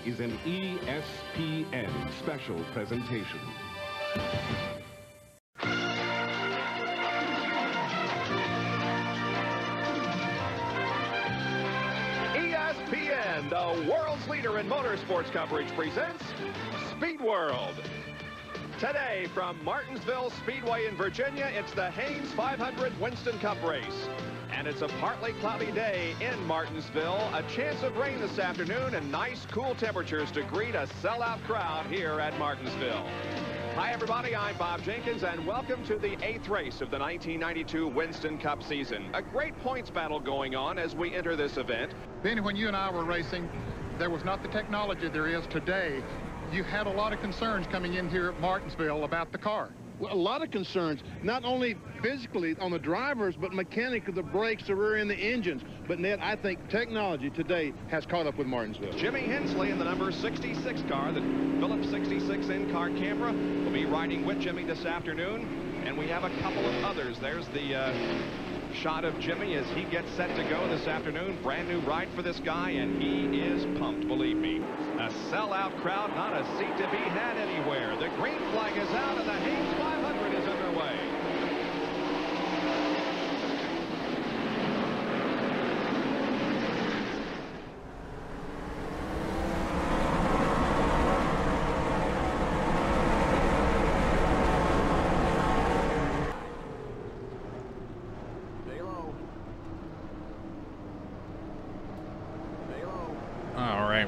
is an ESPN special presentation. ESPN, the world's leader in motorsports coverage, presents Speed World. Today from Martinsville Speedway in Virginia, it's the Haynes 500 Winston Cup race. And it's a partly cloudy day in Martinsville. A chance of rain this afternoon and nice cool temperatures to greet a sellout crowd here at Martinsville. Hi everybody, I'm Bob Jenkins and welcome to the 8th race of the 1992 Winston Cup season. A great points battle going on as we enter this event. Benny, when you and I were racing, there was not the technology there is today. You had a lot of concerns coming in here at Martinsville about the car. Well, a lot of concerns, not only physically on the drivers, but mechanically, the brakes, the rear end, the engines. But Ned, I think technology today has caught up with Martinsville. Jimmy Hensley in the number 66 car, the Phillips 66 in-car camera, will be riding with Jimmy this afternoon. And we have a couple of others. There's the shot of Jimmy as he gets set to go this afternoon. Brand new ride for this guy, and he is pumped, believe me. A sellout crowd, not a seat to be had anywhere. The green flag is out, and the Haynes 500 is underway.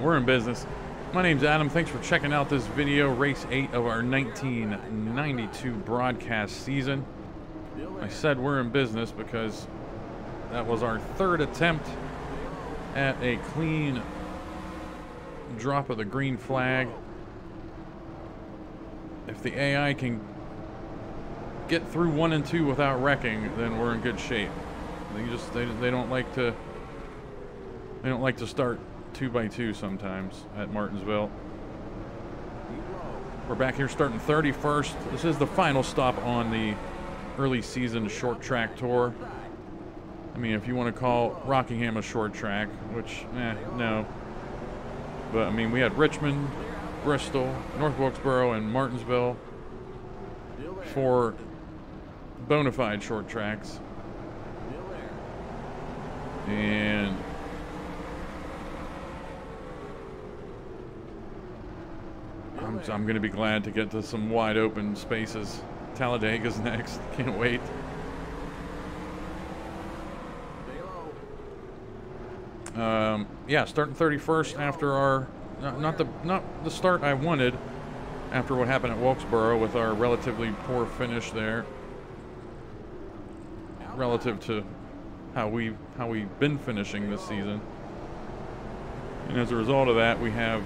We're in business. My name's Adam. Thanks for checking out this video, race 8 of our 1992 broadcast season. I said we're in business because that was our third attempt at a clean drop of the green flag. If the AI can get through 1 and 2 without wrecking, then we're in good shape. They don't like to start 2x2 sometimes at Martinsville. We're back here starting 31st. This is the final stop on the early season short track tour. I mean, if you want to call Rockingham a short track, which, no. But, I mean, we had Richmond, Bristol, North Wilkesboro, and Martinsville for bona fide short tracks. And I'm going to be glad to get to some wide open spaces. Talladega's next. Can't wait. Yeah, starting 31st after our not the start I wanted after what happened at Wilkesboro with our relatively poor finish there relative to how we've been finishing this season. And as a result of that, we have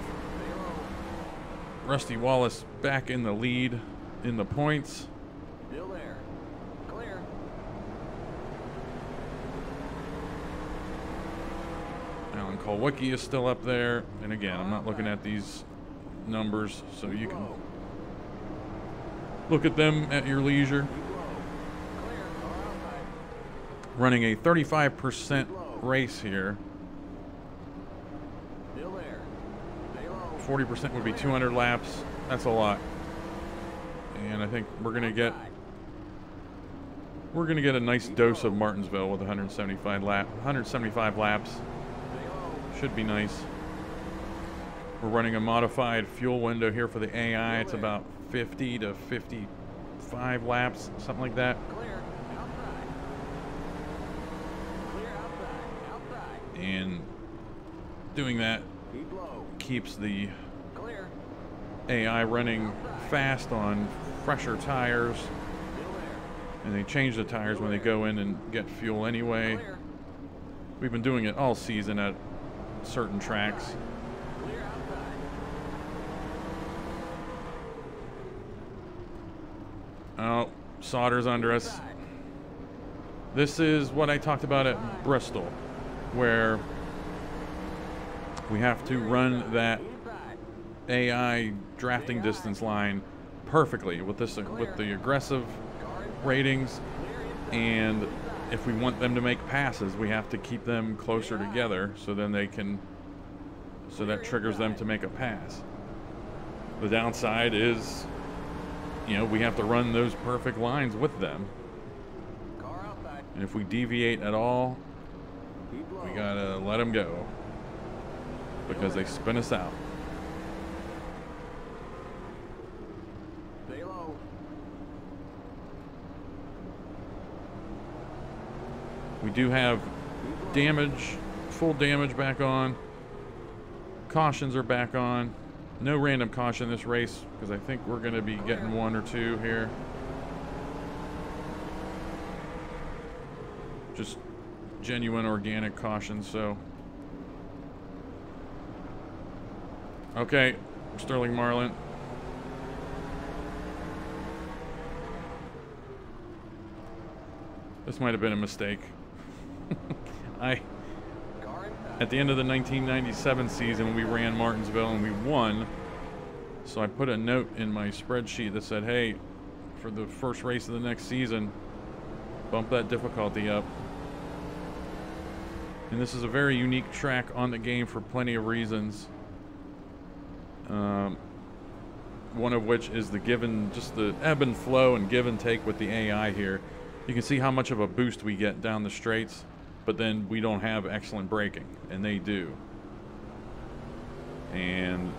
Rusty Wallace back in the lead in the points. Still there. Clear. Alan Kulwicki is still up there. And again, I'm not looking at these numbers, so you can look at them at your leisure. Running a 35% race here. 40% would be 200 laps. That's a lot. And I think we're gonna get a nice dose of Martinsville with 175 laps. Should be nice. We're running a modified fuel window here for the AI. It's about 50 to 55 laps, something like that. And doing that keeps the AI running fast on fresher tires, and they change the tires when they go in and get fuel anyway. We've been doing it all season at certain tracks. Oh, Sauter's under us. This is what I talked about at Bristol, where we have to run that AI drafting distance line perfectly with the aggressive ratings, and if we want them to make passes, we have to keep them closer together so then they can so that triggers them to make a pass. The downside is, you know, we have to run those perfect lines with them. And if we deviate at all, we gotta let them go because they spin us out. We do have damage, full damage back on. Cautions are back on. No random caution this race because I think we're going to be getting 1 or 2 here. Just genuine organic cautions, so. Okay, Sterling Marlin. This might have been a mistake. At the end of the 1997 season, we ran Martinsville and we won. So I put a note in my spreadsheet that said, hey, for the first race of the next season, bump that difficulty up. And this is a very unique track on the game for plenty of reasons. One of which is just the ebb and flow and give and take with the AI here. You can see how much of a boost we get down the straights, but then we don't have excellent braking, and they do. And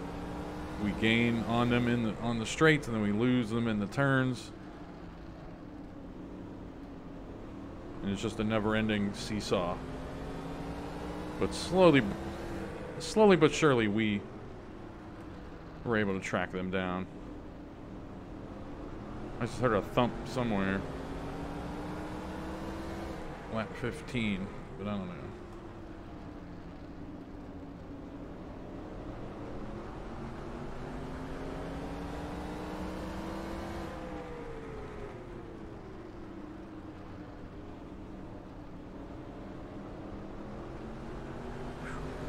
we gain on them on the straights, and then we lose them in the turns. And it's just a never-ending seesaw. But slowly but surely, we were able to track them down. I just heard a thump somewhere. Lap 15, but I don't know.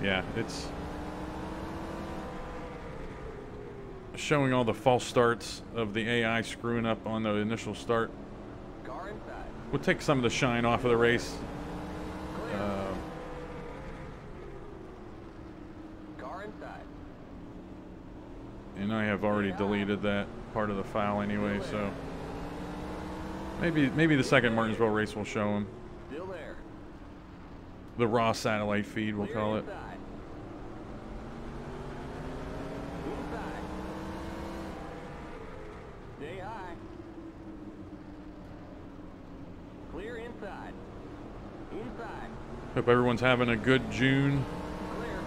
Yeah, it's showing all the false starts of the AI screwing up on the initial start. We'll take some of the shine off of the race. And I have already deleted that part of the file anyway, so maybe the second Martinsville race will show them. The raw satellite feed, we'll call it. Hope everyone's having a good June. Clear.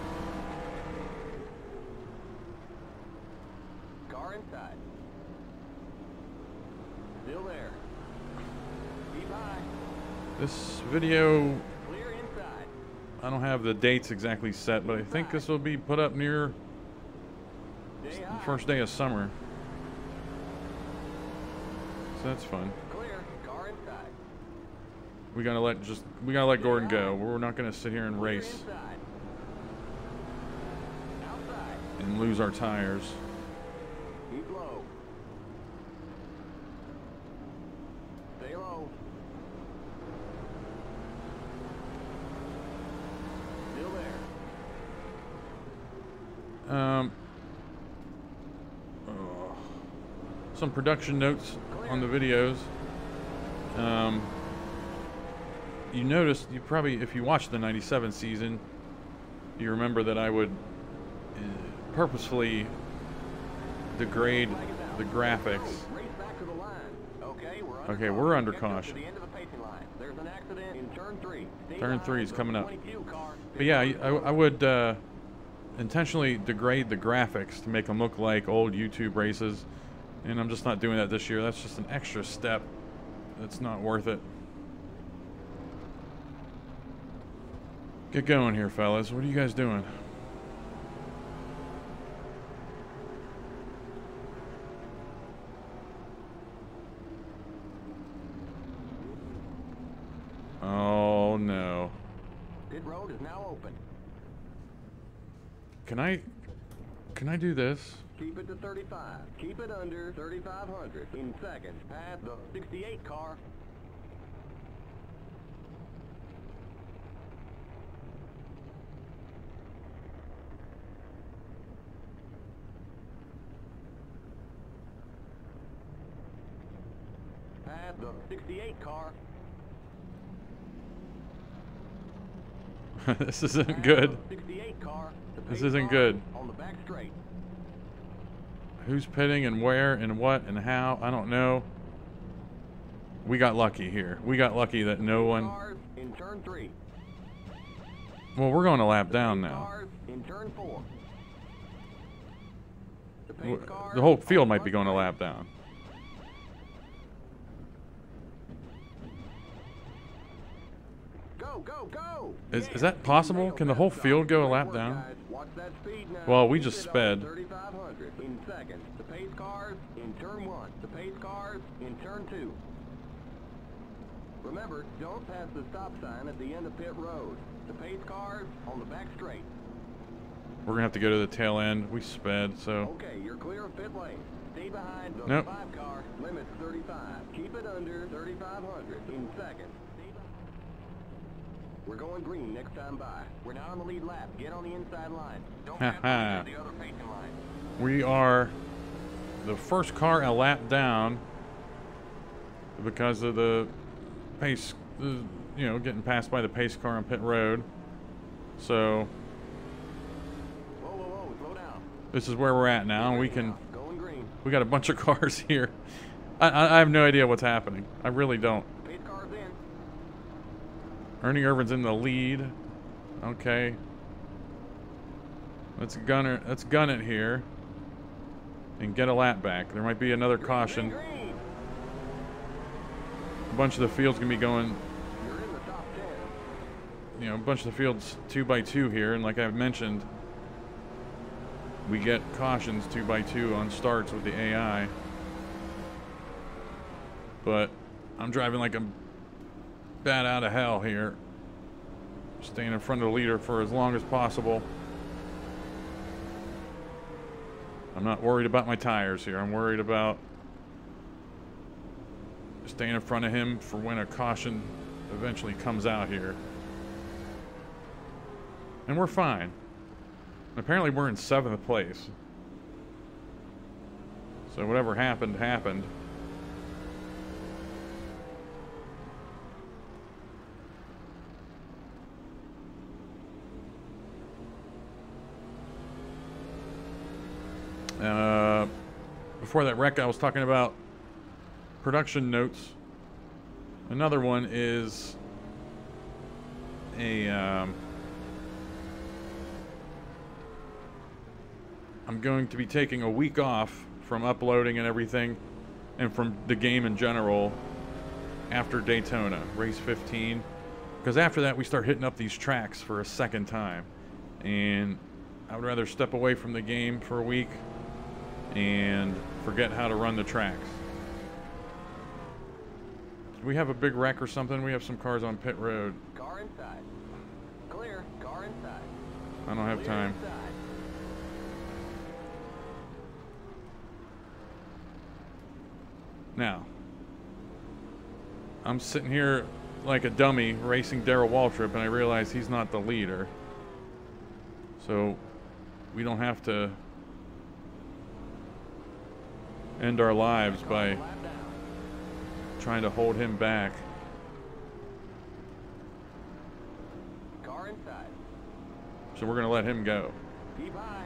Car inside. Still there. Keep high. This video, Clear inside. I don't have the dates exactly set, but I think this will be put up near the first day of summer. So that's fun. We gotta let Gordon go. We're not gonna sit here and race and lose our tires. Keep low. Stay low. Still there. Some production notes on the videos. You noticed, you probably, if you watched the 97 season, you remember that I would purposefully degrade the graphics. Okay, we're under caution. Turn 3 is coming up. But yeah, I would intentionally degrade the graphics to make them look like old YouTube races, and I'm just not doing that this year. That's just an extra step that's not worth it. Get going here, fellas. What are you guys doing? Oh no. Pit road is now open. Can I do this? Keep it to 35. Keep it under 3,500 in seconds. Past the 68 car. Pass the 68 car. This isn't good. 68 car. This isn't good. On the back straight. Who's pitting and where and what and how? I don't know. We got lucky here. We got lucky that no one... Cars in turn 3. Well, we're going a lap down now. Cars in turn 4. The pace car The whole field might be going a lap down. Go, go, go! Is that possible? Can the whole field go a lap down? Watch that speed now. Well, we just Keep it sped. on 3,500 in second. The pace cars in turn 1. The pace cars in turn 2. Remember, don't pass the stop sign at the end of pit road. The pace cars on the back straight. We're going to have to go to the tail end. We sped, so... Okay, you're clear of pit lane. Stay behind the Nope. 5 car. Limit 35. Keep it under 3,500 in second. We're going green next time by. We're now on the lead lap. Get on the inside line. Don't pass the other pacing line. We are the first car a lap down because of the pace, you know, getting passed by the pace car on pit road. So Whoa, whoa, whoa, slow down. this is where we're at now, and we can. Going green. We got a bunch of cars here. I have no idea what's happening. I really don't. Pace cars in. Ernie Irvin's in the lead. Okay. Let's gun it here and get a lap back. There might be another caution. Green, green. A bunch of the field's gonna be going, You're in the top 10. you know, a bunch of the field's 2x2 here, and like I've mentioned, we get cautions 2x2 on starts with the AI. But I'm driving like a bat out of hell here, staying in front of the leader for as long as possible. I'm not worried about my tires here. I'm worried about staying in front of him for when a caution eventually comes out here. And we're fine. Apparently we're in 7th place. So whatever happened, happened. Before that wreck, I was talking about production notes. Another one is a I'm going to be taking a week off from uploading and everything, and from the game in general after Daytona, race 15, because after that we start hitting up these tracks for a second time, and I would rather step away from the game for a week and forget how to run the tracks. Do we have a big wreck or something? We have some cars on pit road. Car inside. Clear. Car inside. I don't have time. Inside. Now, I'm sitting here like a dummy racing Darrell Waltrip, and I realize he's not the leader. So we don't have to end our lives by trying to hold him back. Car inside. So we're gonna let him go, Keep high.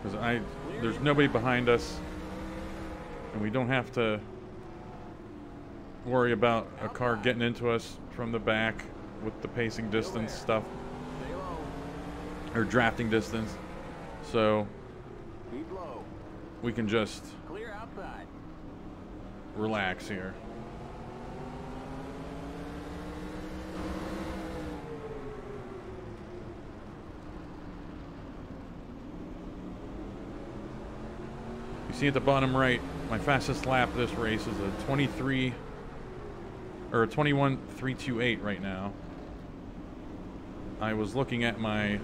because there's nobody behind us, and we don't have to worry about a car getting into us from the back with the pacing distance stuff Stay low. or drafting distance. So Keep low. we can just Clear outside. relax here. You see at the bottom right, my fastest lap this race is a 23 or a 21.328 right now. I was looking at my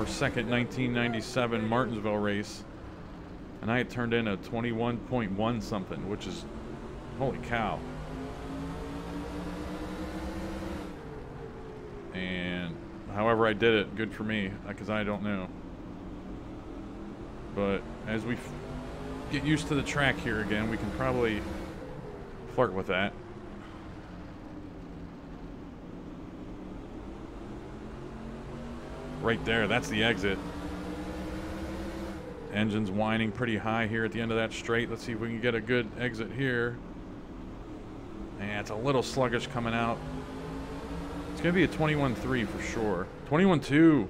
second 1997 Martinsville race, and I had turned in a 21.1 something, which is, holy cow. And however I did it, good for me, because I don't know. But as we get used to the track here again, we can probably flirt with that. Right there, that's the exit. Engine's whining pretty high here at the end of that straight. Let's see if we can get a good exit here. And it's a little sluggish coming out. It's going to be a 21.3 for sure. 21.2.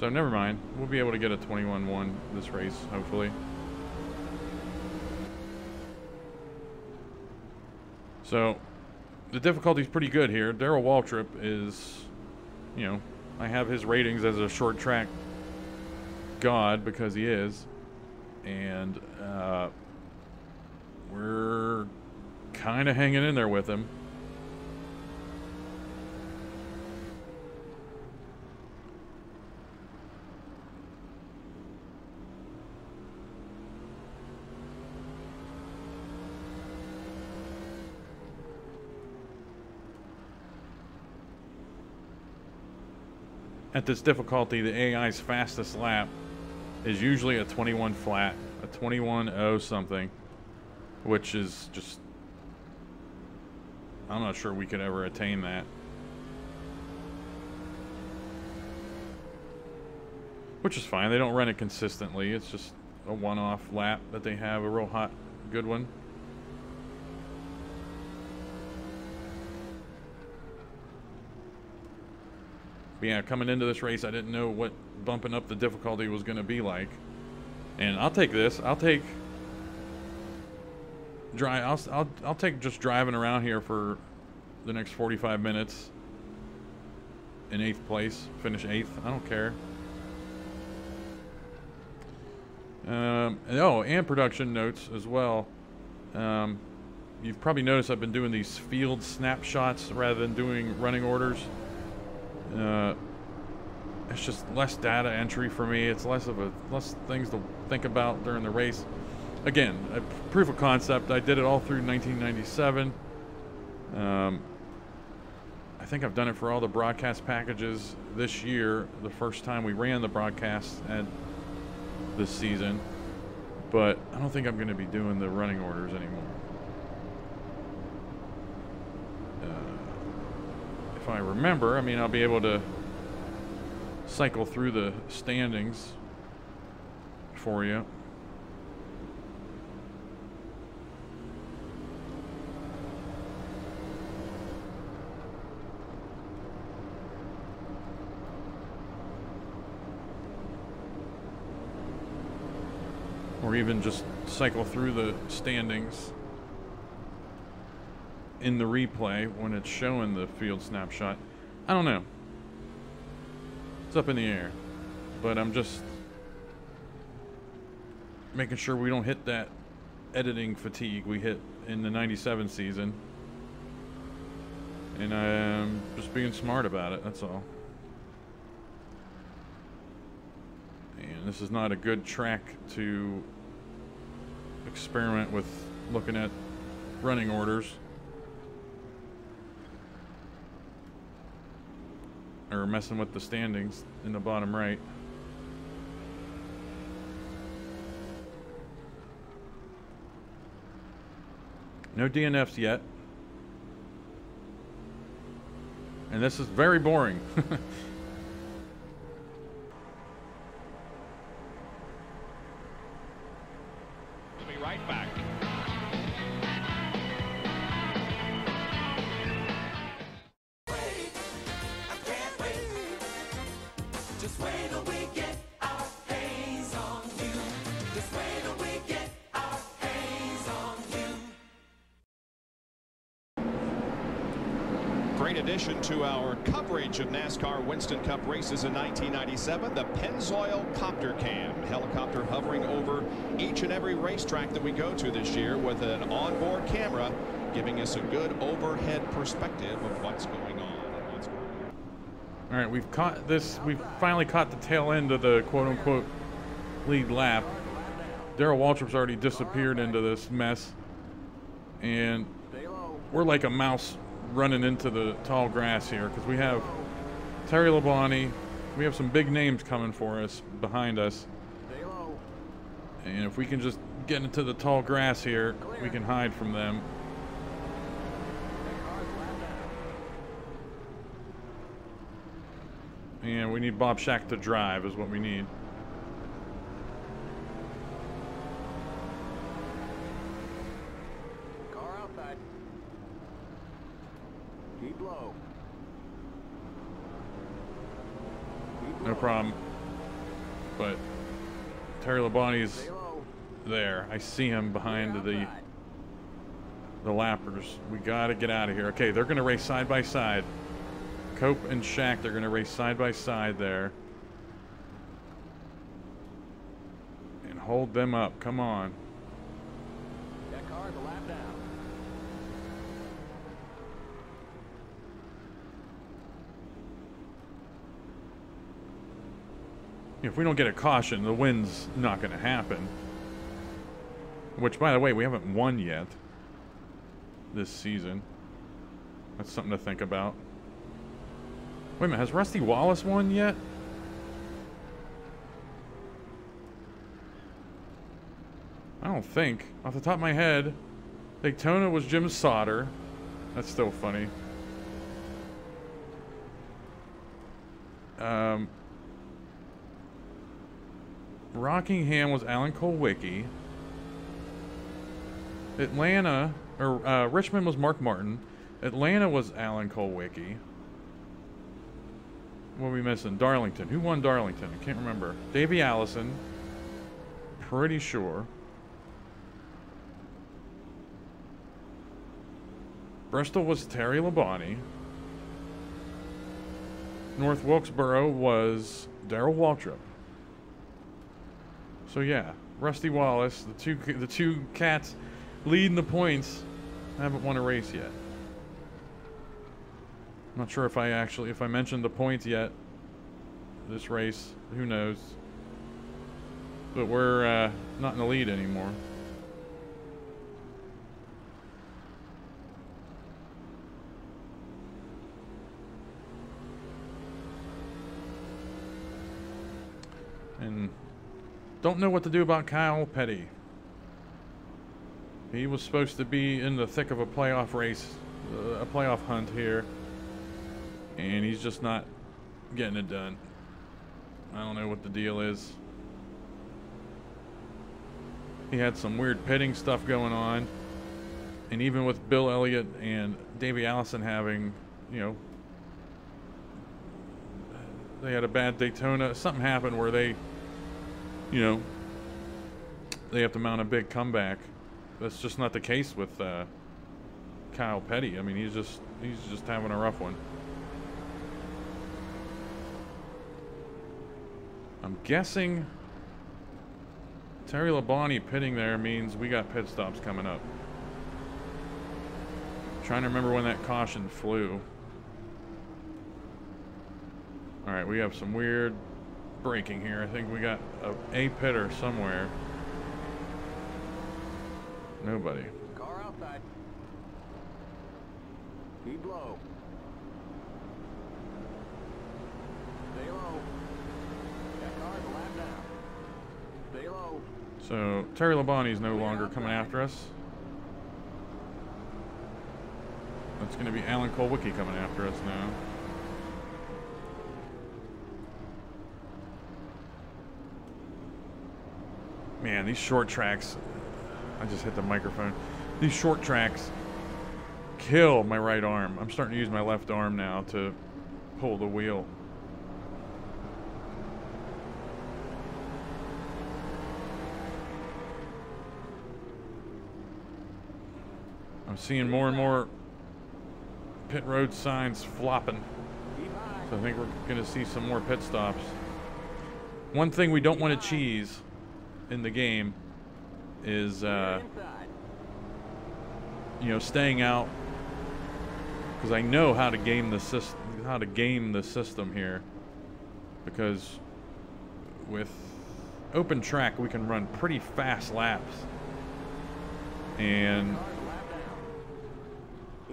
So never mind. We'll be able to get a 21.1 this race, hopefully. So the difficulty's pretty good here. Darrell Waltrip is, you know, I have his ratings as a short track god because he is. And we're kind of hanging in there with him. At this difficulty, the AI's fastest lap is usually a 21 flat, a 21.0 something, which is just, I'm not sure we could ever attain that. Which is fine, they don't run it consistently, it's just a one-off lap that they have, a real hot, good one. But yeah, coming into this race, I didn't know what bumping up the difficulty was going to be like. And I'll take this. I'll take just driving around here for the next 45 minutes in 8th place, finish 8th. I don't care. And production notes as well. You've probably noticed I've been doing these field snapshots rather than doing running orders. It's just less data entry for me. It's less things to think about during the race. Again, a proof of concept. I did it all through 1997. I think I've done it for all the broadcast packages this year. The first time we ran the broadcast at this season, but I don't think I'm going to be doing the running orders anymore. If I remember, I mean, I'll be able to cycle through the standings for you. Or even just cycle through the standings in the replay when it's showing the field snapshot. I don't know. It's up in the air. But I'm just making sure we don't hit that editing fatigue we hit in the 97 season. And I'm just being smart about it, that's all. And this is not a good track to experiment with looking at running orders. Or messing with the standings in the bottom right. No DNFs yet. And this is very boring. We'll be right back. Addition to our coverage of NASCAR Winston Cup races in 1997, the Pennzoil Copter Cam, helicopter hovering over each and every racetrack that we go to this year with an onboard camera giving us a good overhead perspective of what's going on. All right, we've finally caught the tail end of the quote-unquote lead lap. Darrell Waltrip's already disappeared into this mess, and we're like a mouse running into the tall grass here because we have Terry Labonte, we have some big names coming for us behind us, And if we can just get into the tall grass here, we can hide from them. And we need Bob Shack to drive is what we need. Car outside. Keep low. No problem. But Terry Labonte's Stay low. there. I see him behind the lappers. We gotta get out of here. Okay, they're gonna race side by side. Cope and Shack, they're gonna race side by side there. And hold them up. Come on. That car's a lap down. If we don't get a caution, the win's not gonna happen. Which, by the way, we haven't won yet this season. That's something to think about. Wait a minute, has Rusty Wallace won yet? I don't think. Off the top of my head, Daytona was Jim Sauter. That's still funny. Rockingham was Alan Kulwicki. Atlanta, or Richmond was Mark Martin. Atlanta was Alan Kulwicki. What are we missing? Darlington. Who won Darlington? I can't remember. Davey Allison. Pretty sure. Bristol was Terry Labonte. North Wilkesboro was Darrell Waltrip. So yeah, Rusty Wallace, the two cats leading the points, haven't won a race yet. I'm not sure if I mentioned the points yet. This race, who knows? But we're not in the lead anymore. And don't know what to do about Kyle Petty. He was supposed to be in the thick of a playoff race, a playoff hunt here, and he's just not getting it done. I don't know what the deal is. He had some weird pitting stuff going on, and even with Bill Elliott and Davey Allison having, you know, they had a bad Daytona. Something happened where they, you know, they have to mount a big comeback. That's just not the case with Kyle Petty. I mean, he's just having a rough one. I'm guessing Terry Labonte pitting there means we got pit stops coming up. Trying to remember when that caution flew. All right, we have some weird braking here. I think we got a pitter somewhere. Nobody. Car outside. Keep low. Stay low. That car's a lap down. Stay low. So Terry Labonte's no longer coming after us. That's going to be Alan Kulwicki coming after us now. Man, these short tracks, I just hit the microphone. These short tracks kill my right arm. I'm starting to use my left arm now to pull the wheel. I'm seeing more and more pit road signs flopping. So I think we're going to see some more pit stops. One thing we don't want to cheese in the game is, you know, staying out, because I know how to game the system here. Because with open track, we can run pretty fast laps, and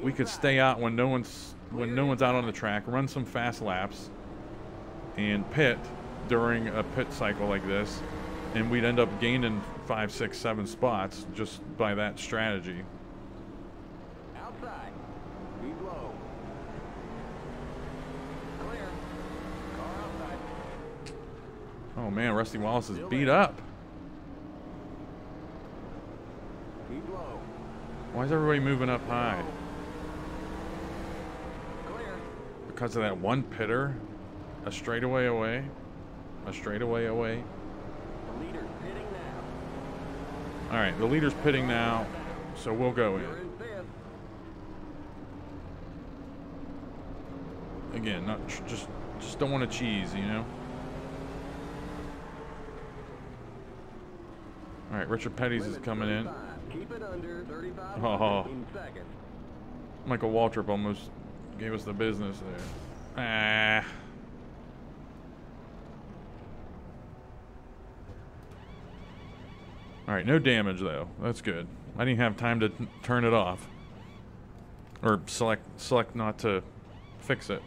we could stay out when no one's out on the track, run some fast laps, and pit during a pit cycle like this, and we'd end up gaining 5, 6, 7 spots just by that strategy. Outside. Be low. Clear. Car outside. Oh man, Rusty Wallace is beat up. Be low. Why is everybody moving up high? Clear. Because of that one pitter? A straightaway away? A straightaway away? The leader's pitting now. Alright, the leader's pitting now, so we'll go You're in. in fifth. Again, not just don't want to cheese, you know? Alright, Richard Petty's is coming in. Keep it under 35 Oh. in second. Michael Waltrip almost gave us the business there. Ah. Alright, no damage though. That's good. I didn't have time to turn it off. Or select not to fix it.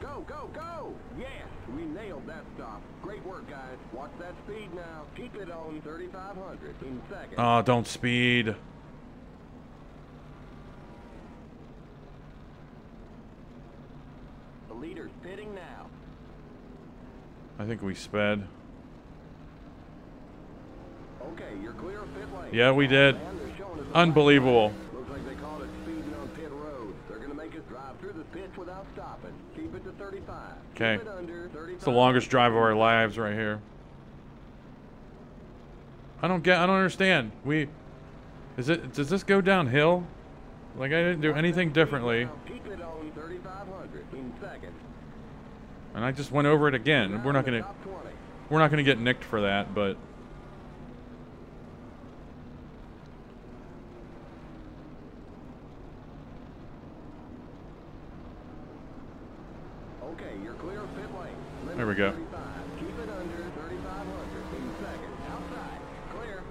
Go, go, go! Yes, we nailed that stop. Great work, guys. Watch that speed now. Keep it on 3,500 in second. Oh, don't speed. The leader's pitting now. I think we sped. Okay, you're clear of pit lane. Yeah, we did. And they're showing us a Unbelievable. looks like they called it speeding on pit road. They're gonna make us drive through the pits without stopping. Keep it to 35. Okay. Keep it under 35. It's the longest drive of our lives right here. I don't understand. Does this go downhill? Like I didn't do anything differently. Keep it on 3,500 in second. And I just went over it again. We're not gonna Top 20. get nicked for that, but Okay, you're clear of pit lane. Limit There we go. 35. Keep it under 3,500 in second. Outside. Clear.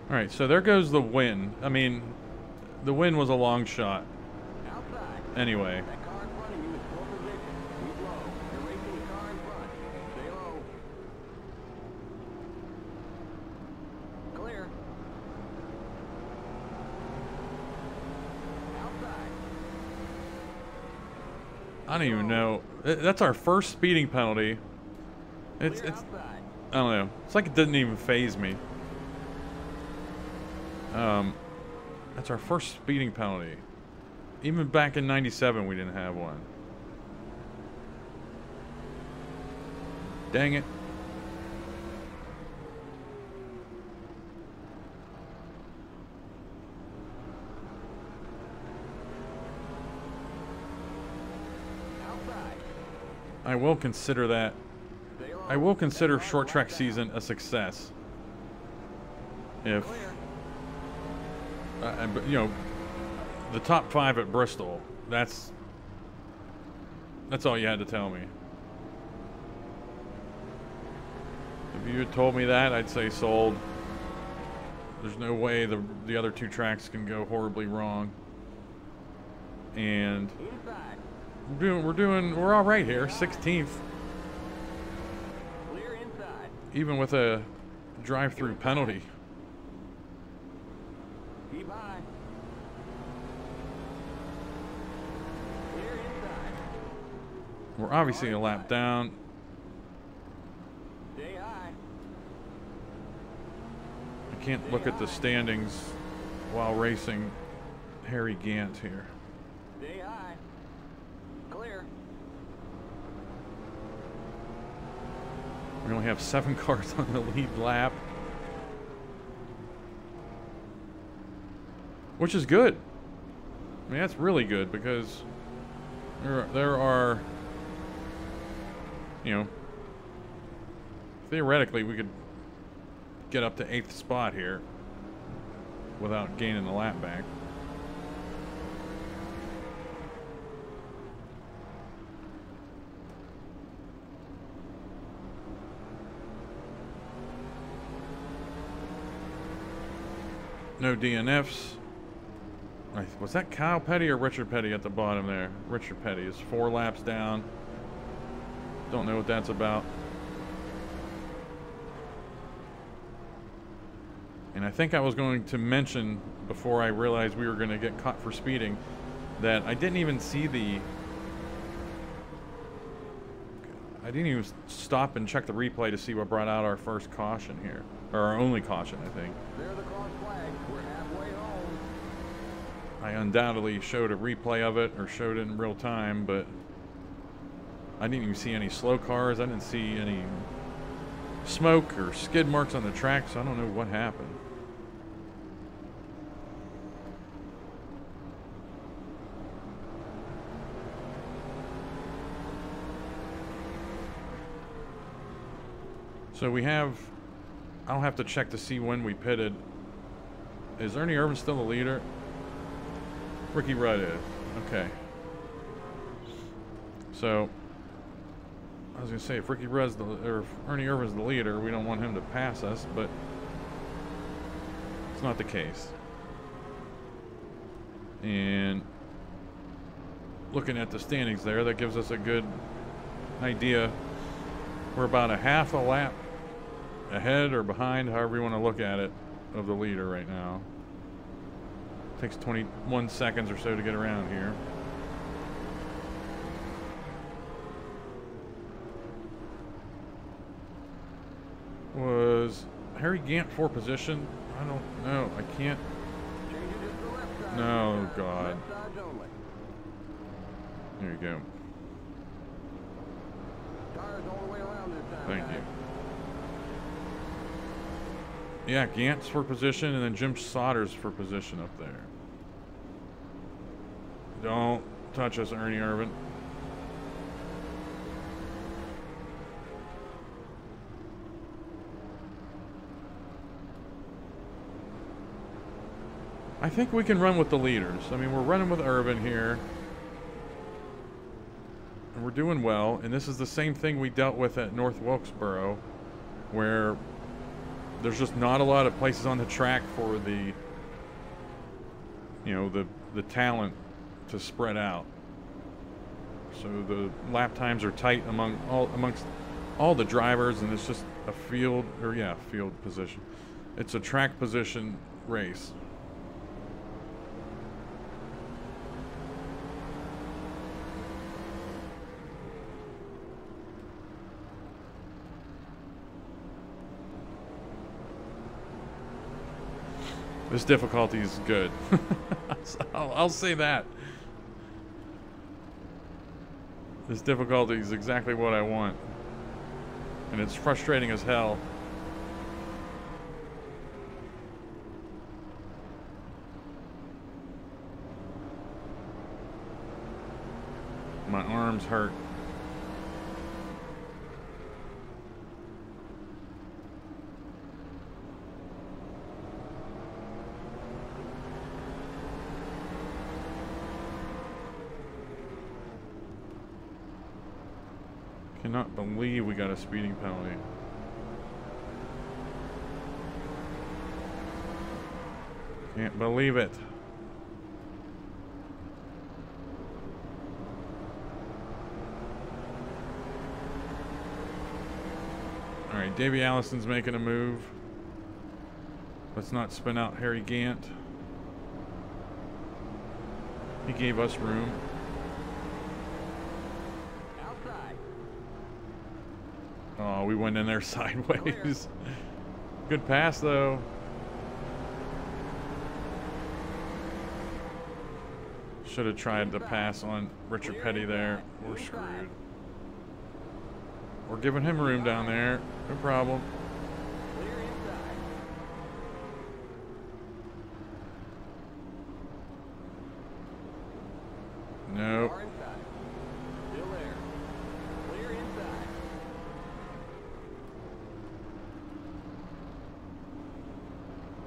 all right. So there goes the win. I mean, the win was a long shot. Outside. Anyway, That car in front of you is full position. Keep low. You're racing the car in front. Stay low. Clear. Outside. I don't even know. That's our first speeding penalty. Clear It's outside. I don't know. It's like it didn't even faze me. That's our first speeding penalty. Even back in '97, we didn't have one. Dang it. Outside. I will consider that. Stay low. I will consider short track season a success. If, Clear. but, you know, the top 5 at Bristol, that's all you had to tell me. If you had told me that, I'd say sold. There's no way the other 2 tracks can go horribly wrong. And Inside. we're all right here, 16th, Clear inside. even with a drive-through penalty. Keep high. Clear inside. We're obviously a lap down. Stay high. I can't look at the standings while racing Harry Gant here. Stay high. Clear. We only have 7 cars on the lead lap, which is good. I mean, that's really good because there are, you know, theoretically we could get up to 8th spot here without gaining the lap back. No DNFs. Was that Kyle Petty or Richard Petty at the bottom there? Richard Petty is 4 laps down. Don't know what that's about. And I think I was going to mention, before I realized we were going to get caught for speeding, that I didn't even see I didn't even stop and check the replay to see what brought out our first caution here. Or our only caution, I think. There's the cross flag. We're halfway home. I undoubtedly showed a replay of it, or showed it in real time, but I didn't even see any slow cars. I didn't see any smoke or skid marks on the track, so I don't know what happened. So we have, I don't have to check to see when we pitted. Is Ernie Irvan still the leader? Ricky Rudd is. Okay. So, I was going to say, if Ricky Rudd's or if Ernie Irvan's the leader, we don't want him to pass us, but it's not the case. And looking at the standings there, that gives us a good idea. We're about a half a lap ahead or behind, however you want to look at it, of the leader right now. Takes 21 seconds or so to get around here. Was Harry Gant for position? I don't know. I can't. No, God. There you go. Thank you. Yeah, Gant's for position, and then Jim Sauter's for position up there. Don't touch us, Ernie Irvan. I think we can run with the leaders. I mean, we're running with Irvan here. And we're doing well, and this is the same thing we dealt with at North Wilkesboro, where there's just not a lot of places on the track for the, you know, the talent to spread out. So the lap times are tight amongst all the drivers, and it's just a field position. It's a track position race. This difficulty is good. I'll say that. This difficulty is exactly what I want. And it's frustrating as hell. My arms hurt. Cannot believe we got a speeding penalty. Can't believe it. All right, Davey Allison's making a move. Let's not spin out Harry Gant. He gave us room. Oh, we went in there sideways. Good pass, though. Should have tried to pass on Richard Petty there. We're screwed. We're giving him room down there. No problem. No.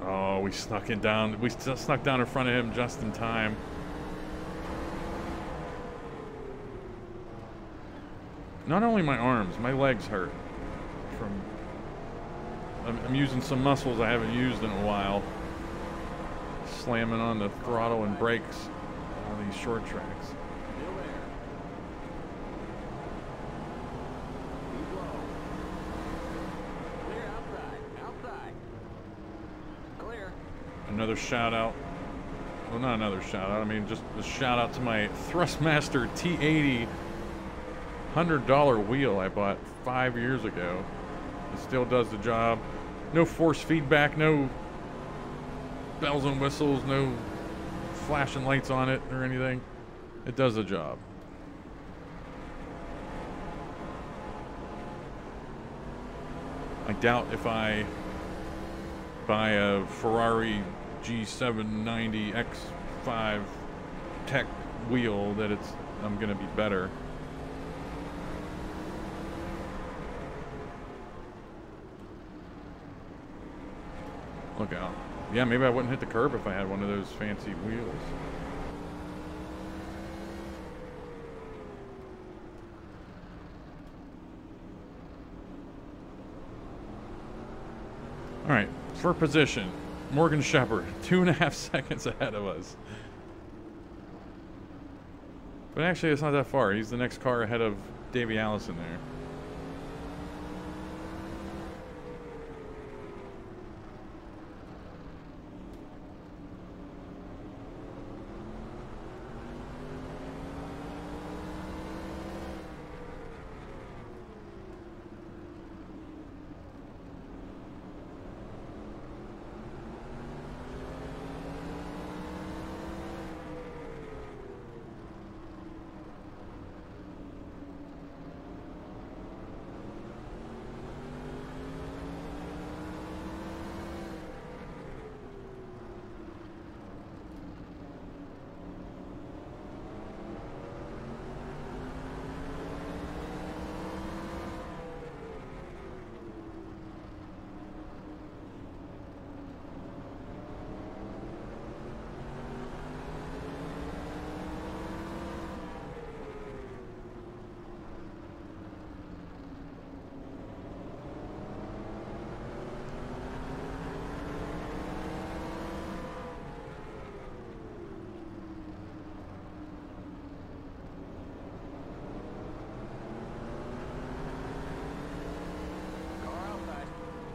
Oh, we snuck it down. We snuck down in front of him just in time. Not only my arms, my legs hurt. I'm using some muscles I haven't used in a while. Slamming on the throttle and brakes on these short tracks. Another shout out. Well, not another shout out. I mean, just a shout out to my Thrustmaster T80 $100 wheel I bought 5 years ago. It still does the job. No force feedback, no bells and whistles, no flashing lights on it or anything. It does the job. I doubt if I buy a Ferrari G790 X5 Tech wheel that I'm gonna be better. Look out. Yeah, maybe I wouldn't hit the curb if I had one of those fancy wheels. All right, for position, Morgan Shepherd, 2.5 seconds ahead of us. But actually, it's not that far. He's the next car ahead of Davey Allison there.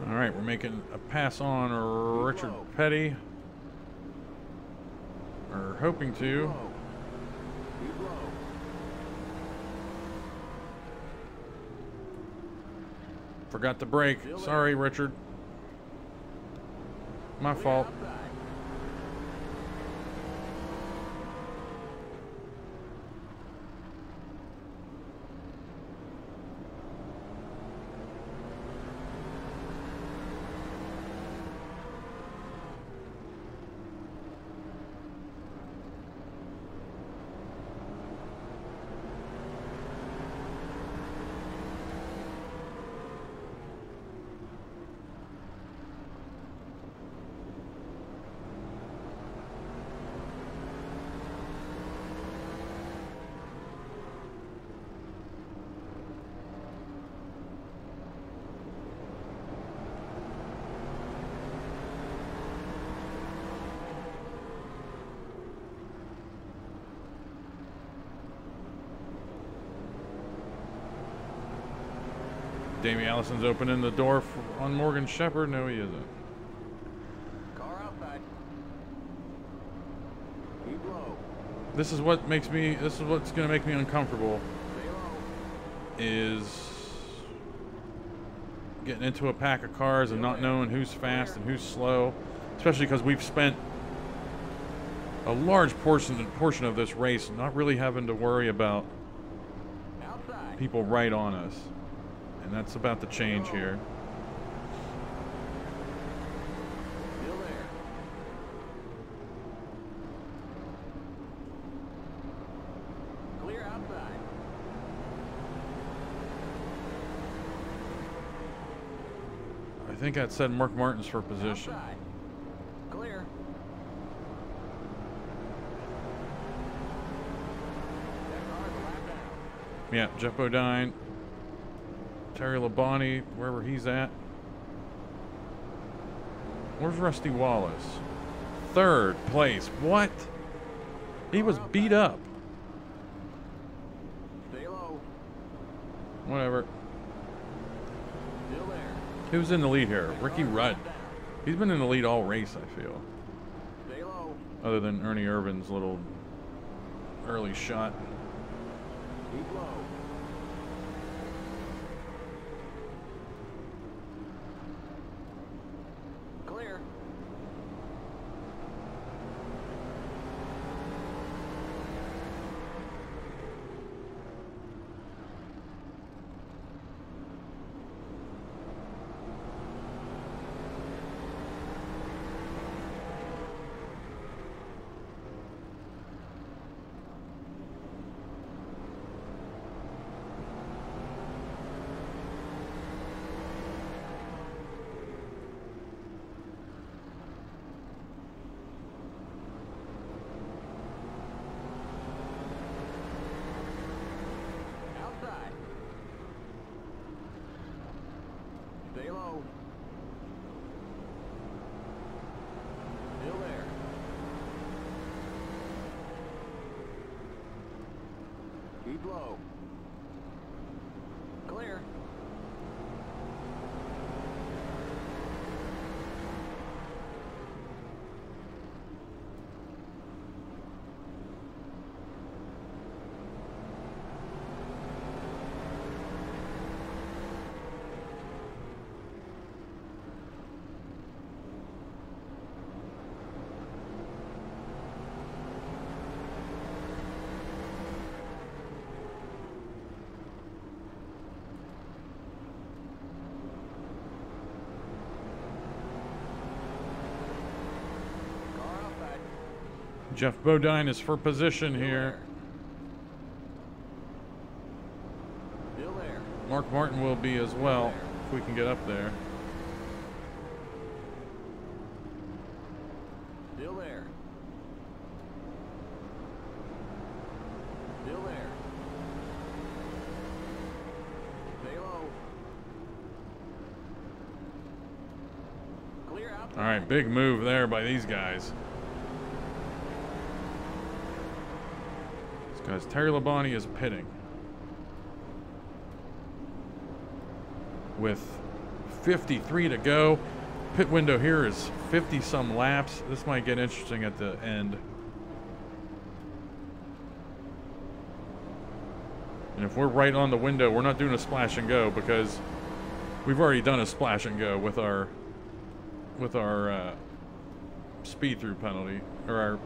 All right, we're making a pass on Richard Petty. Or hoping to. Forgot to brake. Sorry, Richard. My fault. Davey Allison's opening the door on Morgan Shepherd. No, he isn't. Car outside. Keep low. This is what makes me. This is what's going to make me uncomfortable. Stay low. Is getting into a pack of cars and not knowing who's fast and who's slow, especially because we've spent a large portion of this race not really having to worry about Outside. people right on us. And that's about to change here. Still there. Clear outside. I think that said Mark Martin's for position. Outside. Clear. That car's a lap down. Yeah, Jeff Bodine, Terry Labonte, wherever he's at. Where's Rusty Wallace? 3rd place. What? He was beat up. Stay low. Whatever. Still there. Who's in the lead here? Ricky Rudd. He's been in the lead all race, I feel. other than Ernie Irvin's little early shot. Keep low. Clear. Stay low. Still there. Keep low. Clear. Jeff Bodine is for position here. Still there. Mark Martin will be as well, if we can get up there. Still there. Still there. Stay low. Clear out. All right, big move there by these guys. Because Terry Labonte is pitting with 53 to go. Pit window here is 50-some laps. This might get interesting at the end. And if we're right on the window, we're not doing a splash and go because we've already done a splash and go with our speed through penalty or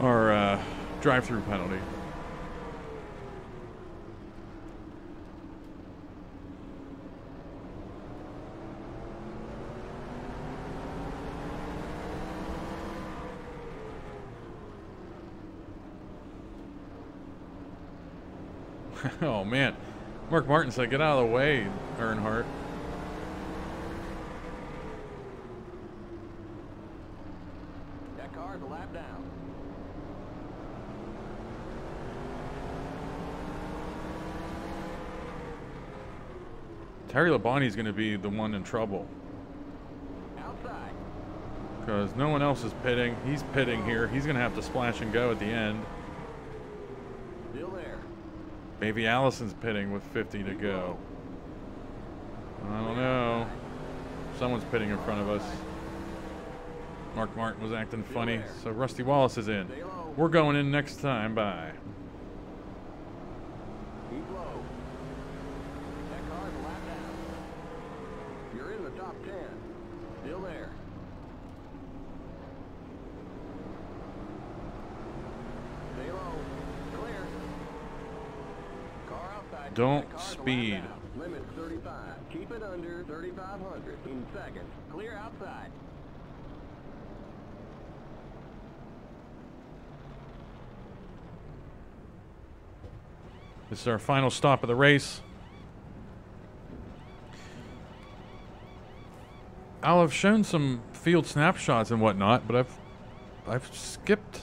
our drive-through penalty. Oh man, Mark Martin said, "Get out of the way, Earnhardt." That car's a lap down. Terry Labonte's going to be the one in trouble Outside. because no one else is pitting. He's pitting here. He's going to have to splash and go at the end. Still there. Baby Allison's pitting with 50 to go. I don't know. Someone's pitting in front of us. Mark Martin was acting funny, so Rusty Wallace is in. We're going in next time. Bye. Keep low. That car's a lap down. You're in the top 10. Still there. Stay low. Clear. Car outside. Don't That car's a lap speed. down. Limit 35. Keep it under 3,500 in second. Clear outside. This is our final stop of the race. I've shown some field snapshots and whatnot, but I've skipped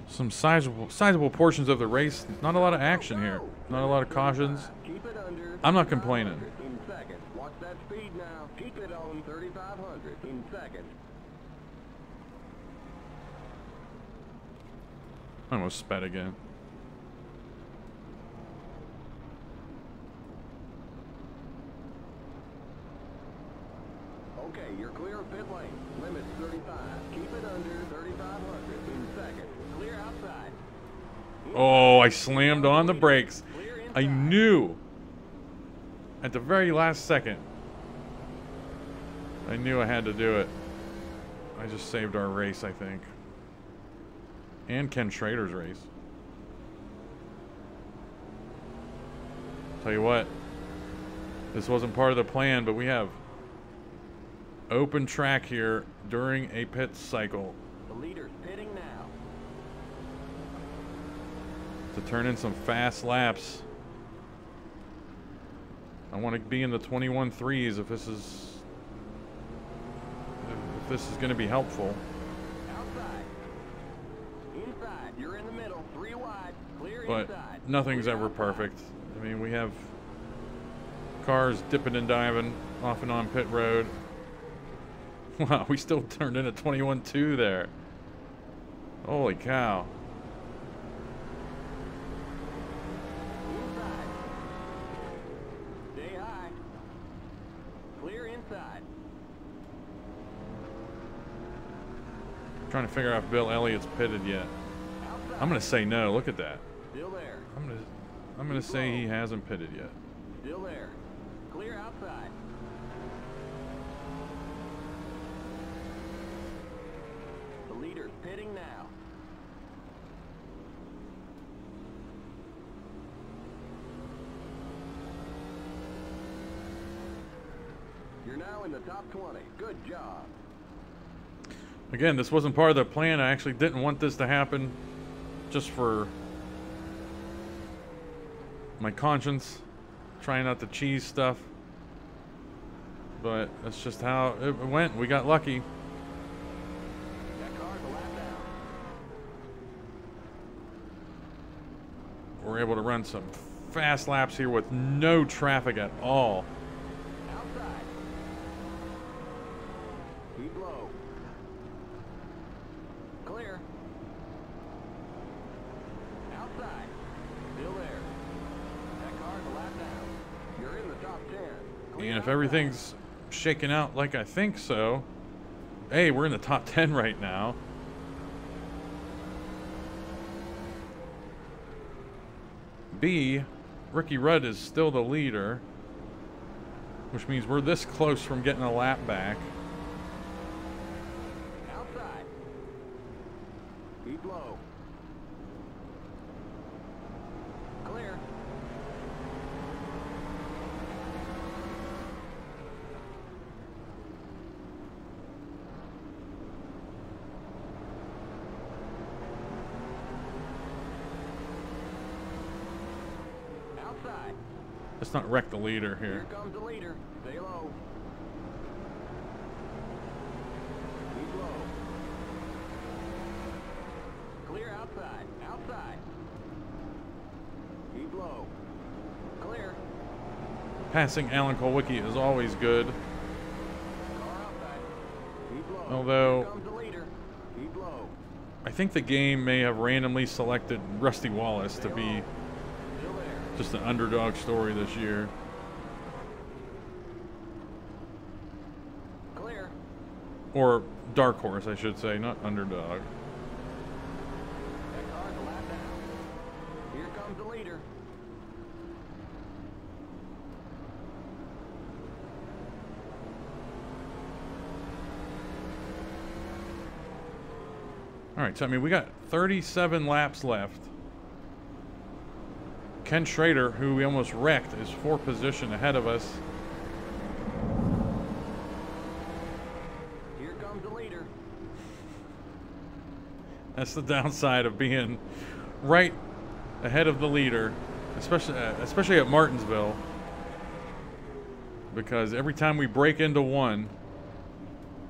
some sizable portions of the race. Not a lot of action here. Not a lot of cautions. Keep it under. I'm not complaining. In second. Watch that speed now. Keep it on 3,500 in second. I almost sped again. Okay, you're clear of pit lane. Limit's 35. Keep it under 3,500 in second. Clear outside. Oh, I slammed on the brakes. I knew at the very last second. I knew I had to do it. I just saved our race, I think. And Ken Schrader's race. Tell you what, this wasn't part of the plan, but we have open track here during a pit cycle. The leader's pitting now. To turn in some fast laps. I want to be in the 21.3s if this is going to be helpful. Outside. Inside. You're in the middle. 3 wide. Clear But inside. nothing's Clear ever outside. perfect. I mean, we have cars dipping and diving off and on pit road. Wow, we still turned in a 21.2 there. Holy cow. Inside. Stay high. Clear inside. Trying to figure out if Bill Elliott's pitted yet. Outside. I'm gonna say no. Look at that. Still there. I'm gonna say he hasn't pitted yet. Still there. Clear outside. The leader's pitting now. You're now in the top 20. Good job. Again, this wasn't part of the plan. I actually didn't want this to happen, just for my conscience, trying not to cheese stuff. But that's just how it went. We got lucky. That car's a lap down. We're able to run some fast laps here with no traffic at all. Outside. Keep low. Clear. Outside. Still there. That car's a lap down. You're in the top 10. Clear And if outside. everything's shaking out like I think so, hey, we're in the top 10 right now. B, Ricky Rudd is still the leader, which means we're this close from getting a lap back. Outside. Keep low. Clear. Outside. Let's not wreck the leader Here here. comes the leader. Stay low. Keep low. Clear outside. Outside. Keep low. Clear. Passing Alan Kulwicki is always good. Car outside. Keep low. Although- Here comes the leader. Keep low. I think the game may have randomly selected Rusty Wallace to be Still there. just an underdog story this year. Clear. Or dark horse, I should say, not underdog. That car's a lap down. Here comes the leader. All right, so I mean, we got 37 laps left. Ken Schrader, who we almost wrecked, is 4 position ahead of us. Here comes the leader. That's the downside of being right ahead of the leader, especially at Martinsville, because every time we break into one,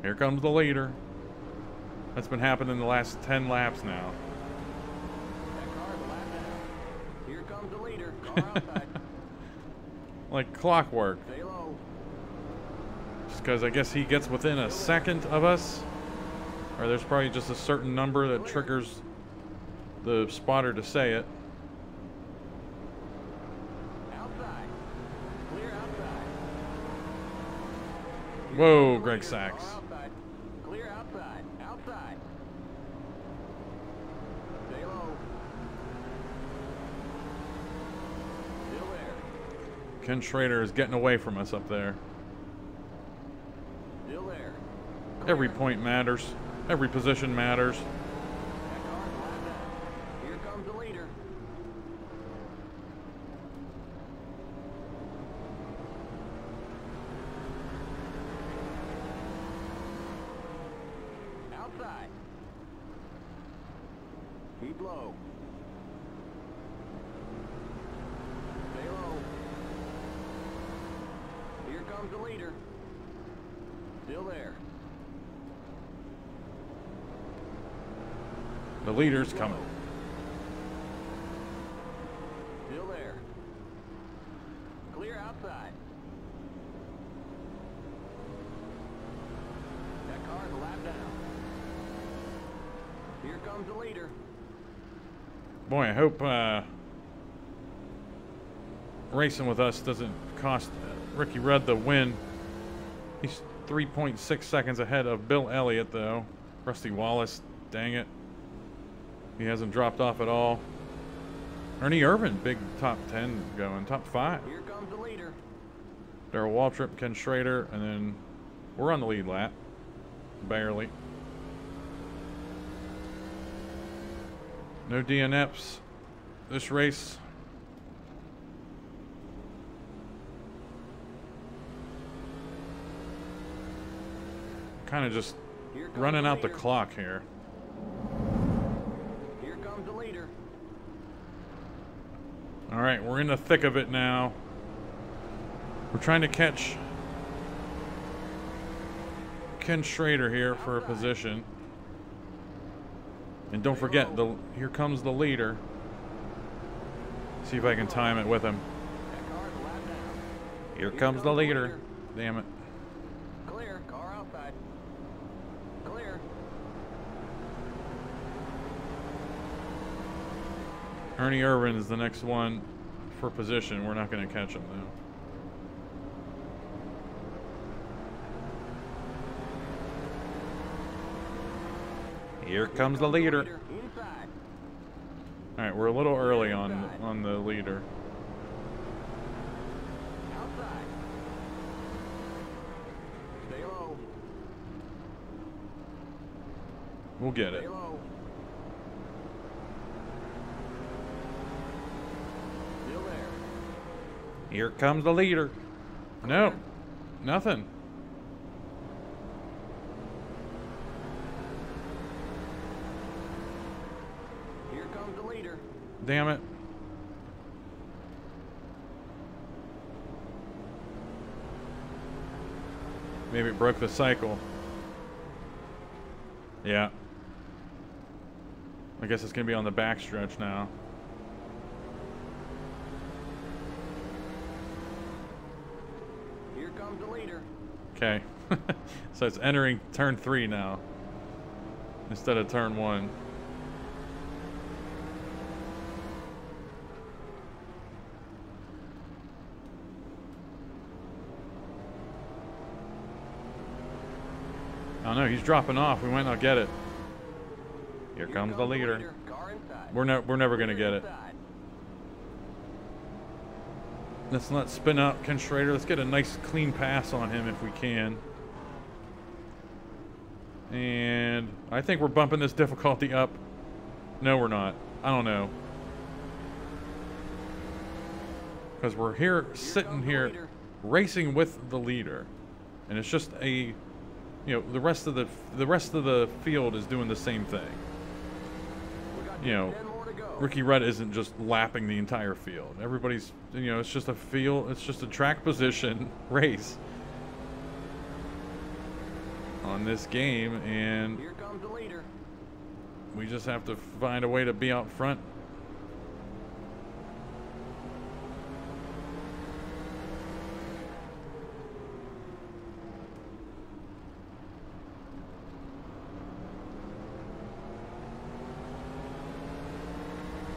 here comes the leader. That's been happening the last 10 laps now. That car's a lap down. Here comes the leader. Car outside. Like clockwork. Stay low. Just because I guess he gets within a second of us, or there's probably just a certain number that triggers the spotter to say it. Outside. Clear outside. Whoa, Greg Sachs. Outside. Clear outside. Outside. Stay low. Still there. Ken Schrader is getting away from us up there. Still there. Every point matters. Every position matters. That car's lined up. Here comes the leader. Outside. Keep low. Stay low. Here comes the leader. Still there. The leader's coming. Still there. Clear outside. That car's a lap down. Here comes the leader. Boy, I hope racing with us doesn't cost Ricky Rudd the win. He's 3.6 seconds ahead of Bill Elliott, though. Rusty Wallace, dang it. He hasn't dropped off at all. Ernie Irvin, big top 10 going, top 5. Here comes the leader. Darrell Waltrip, Ken Schrader, and then we're on the lead lap. Barely. No DNFs this race. Kind of just running out the clock here. Here comes the leader. All right, we're in the thick of it now. We're trying to catch Ken Schrader here for a position. And don't forget, here comes the leader. See if I can time it with him. Here comes the leader. Damn it. Clear. Car outside. Clear. Ernie Irvin is the next one for position. We're not going to catch him, though. Here comes the leader. Inside. All right, we're a little early on the leader. Outside. Stay low. We'll get it. Stay low. Still there. Here comes the leader. No, nothing. Here comes the leader. Damn it. Maybe it broke the cycle. Yeah. I guess it's going to be on the back stretch now. Here comes the leader. Okay. So it's entering turn 3 now instead of turn 1. Oh no, he's dropping off. We might not get it. Here comes the leader. Car inside. We're never gonna get it. Inside. Let's not spin out Ken Schrader. Let's get a nice clean pass on him if we can. And I think we're bumping this difficulty up. No, we're not. I don't know. Because we're here, sitting here, racing with the leader. And it's just a, you know, the rest of the field is doing the same thing. You know, 10 more to go. Ricky Rudd isn't just lapping the entire field. Everybody's, you know, it's just a field, it's just a track position race on this game, and Here comes the leader. we just have to find a way to be out front.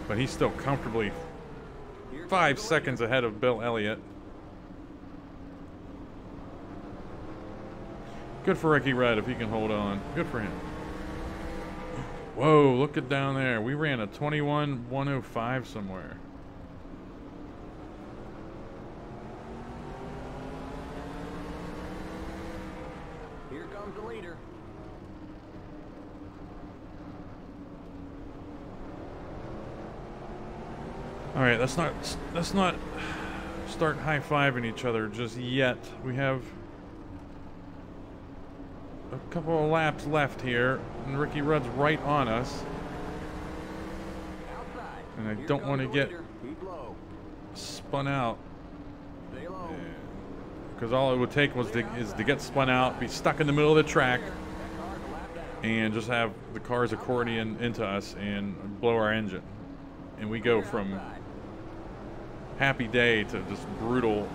But he's still comfortably 5 seconds ahead of Bill Elliott. Good for Ricky Rudd if he can hold on. Good for him. Whoa, look at down there. We ran a 21.105 somewhere. Here comes the leader. All right, let's not start high-fiving each other just yet. We have a couple of laps left here, and Ricky Rudd's right on us. Outside. And I Here don't comes want to the get leader. Keep low. spun out, Stay low. because all it would take was to get spun out, be stuck in the middle of the track, That car's a lap down. and just have the car's accordion into us and blow our engine. And we go from Outside. happy day to just brutal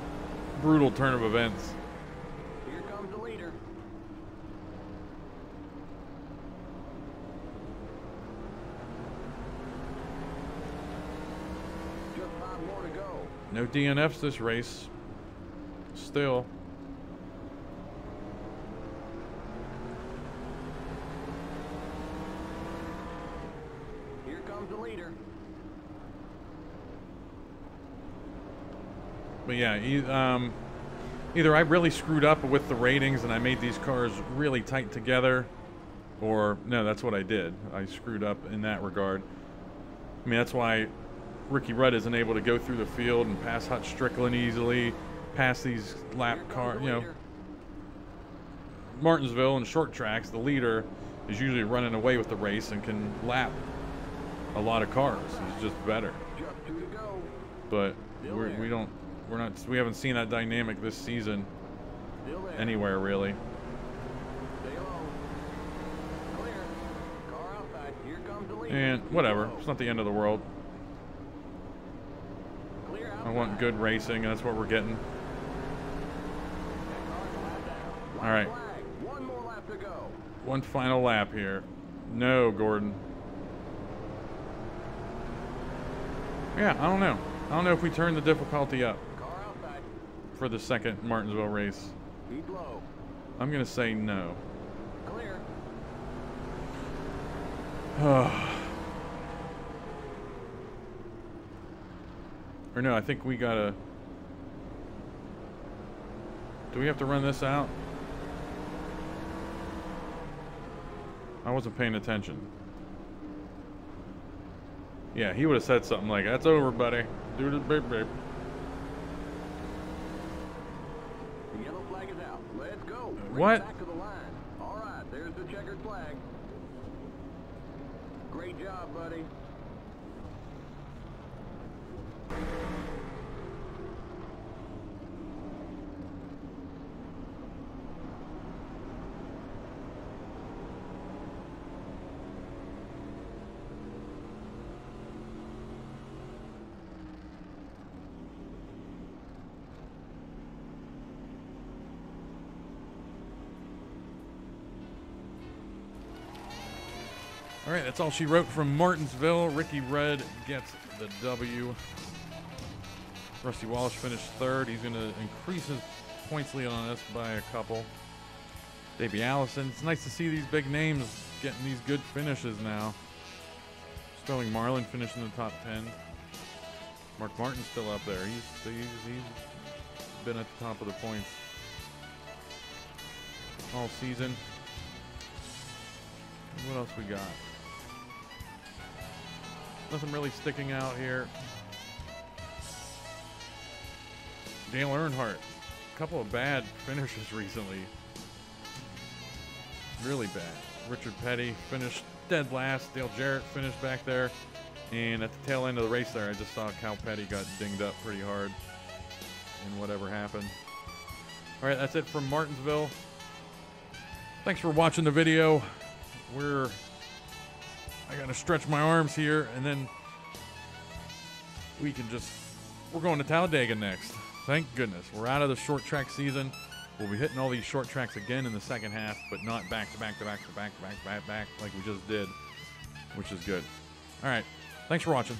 turn of events. Here comes the leader. Just 5 more to go. No DNFs this race. Still. Here comes the leader. But yeah, either I really screwed up with the ratings and I made these cars really tight together, or no, that's what I did. I screwed up in that regard. I mean, that's why Ricky Rudd isn't able to go through the field and pass Hutch Strickland easily, pass these lap Here comes car, the you know. leader. Martinsville and short tracks, the leader is usually running away with the race and can lap a lot of cars. He's just better. Just 2 to go. But Still we there. haven't seen that dynamic this season Still there. anywhere really. Stay low. Clear. Car outside. Here comes the leader. And Keep whatever, low. it's not the end of the world. Clear outside. I want good racing, and that's what we're getting. That car's a lap down. White All right. flag. 1 more lap to go. One final lap here. No, Gordon. Yeah, I don't know. I don't know if we turn the difficulty up Car outside. for the second Martinsville race. Keep low. I'm going to say no. Clear. Or no, I think we got to... Do we have to run this out? I wasn't paying attention. Yeah, he would have said something like, "That's over, buddy. Do the beep beep." The yellow flag is out. Let's go. Bring What? it back to the line. All right, there's the checkered flag. Great job, buddy. All right, that's all she wrote from Martinsville. Ricky Rudd gets the W. Rusty Walsh finished third. He's going to increase his points lead on us by a couple. Davey Allison. It's nice to see these big names getting these good finishes now. Sterling Marlin finished in the top 10. Mark Martin's still up there. He's been at the top of the points all season. What else we got? Nothing really sticking out here. Dale Earnhardt, a couple of bad finishes recently. Really bad. Richard Petty finished dead last. Dale Jarrett finished back there. And at the tail end of the race there, I just saw Cal Petty got dinged up pretty hard in whatever happened. All right, that's it from Martinsville. Thanks for watching the video. I gotta stretch my arms here, and then we're going to Talladega next. Thank goodness. We're out of the short track season. We'll be hitting all these short tracks again in the second half, but not back to back to back to back to back to back like we just did, which is good. All right. Thanks for watching.